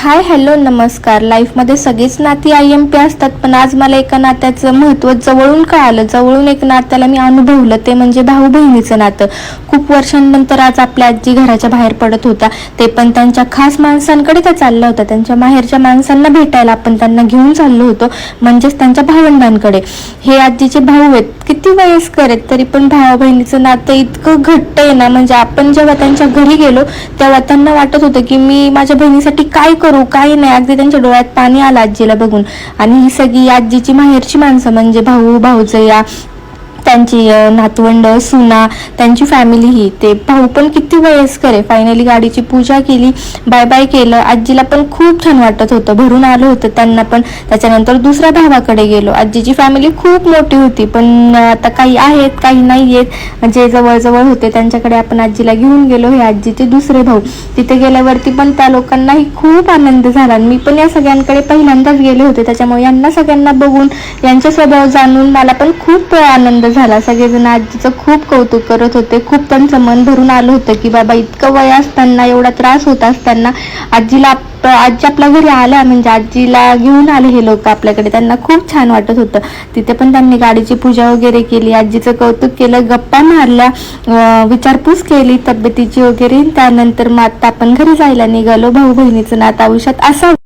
Hi hello नमस्कार. लाईफमध्ये सगळीच नाती IMP असतात, पण आज मला एका नात्याचं महत्त्व जवळून कळालं. जवळून एक नात्याला मी अनुभवलं, ते म्हणजे भाऊ बहिणीचं नातं. खूप वर्षांनंतर आज आपल्या आजी घराच्या बाहेर पडत होता, ते पण त्यांच्या खास माणसांकडे त्या चालल्या होत्या. त्यांच्या माहेरच्या माणसांना भेटायला आपण त्यांना घेऊन चाललो होतो, म्हणजेच त्यांच्या भावंडांकडे. हे आजीचे भाऊ आहेत, किती वयस्कर आहेत, तरी पण भावा बहिणीचं नातं इतकं घट्ट आहे ना. म्हणजे आपण जेव्हा त्यांच्या घरी गेलो तेव्हा त्यांना वाटत होतं की मी माझ्या बहिणीसाठी काय करू काही नाही. अगदी त्यांच्या डोळ्यात पाणी आलं आजीला बघून. आणि ही सगळी आजीची माहेरची माणसं म्हणजे भाऊ भाऊजया, त्यांची नातवंड, सुना, त्यांची फॅमिली. ही ते भाऊ पण किती वयस्कर आहे. फायनली गाडीची पूजा केली, बाय बाय केलं. आजीला पण खूप छान वाटत होतं, भरून आलं होतं त्यांना पण. त्याच्यानंतर दुसऱ्या भावाकडे गेलो. आजीची फॅमिली खूप मोठी होती, पण आता काही आहेत काही नाही आहेत. जे जवळजवळ होते त्यांच्याकडे आपण आजीला घेऊन गेलो. हे आजीचे दुसरे भाऊ. तिथे गेल्यावरती पण त्या लोकांनाही खूप आनंद झाला. मी पण या सगळ्यांकडे पहिल्यांदाच गेले होते, त्याच्यामुळे यांना सगळ्यांना बघून, यांचे स्वभाव जाणून मला पण खूप आनंद झाला. सगळेजण आजीचं खूप कौतुक करत होते. खूप त्यांचं मन भरून आलं होतं की बाबा इतकं वय असताना, एवढा त्रास होत असताना आजी आपल्या घरी आल्या, म्हणजे आजीला घेऊन आले हे लोक आपल्याकडे. त्यांना खूप छान वाटत होतं. तिथे पण त्यांनी गाडीची पूजा वगैरे केली, आजीचं कौतुक केलं, गप्पा मारल्या, विचारपूस केली तब्येतीची वगैरे. त्यानंतर मग आता आपण घरी जायला निघालो. भाऊ बहिणीचं नातं आयुष्यात असावं.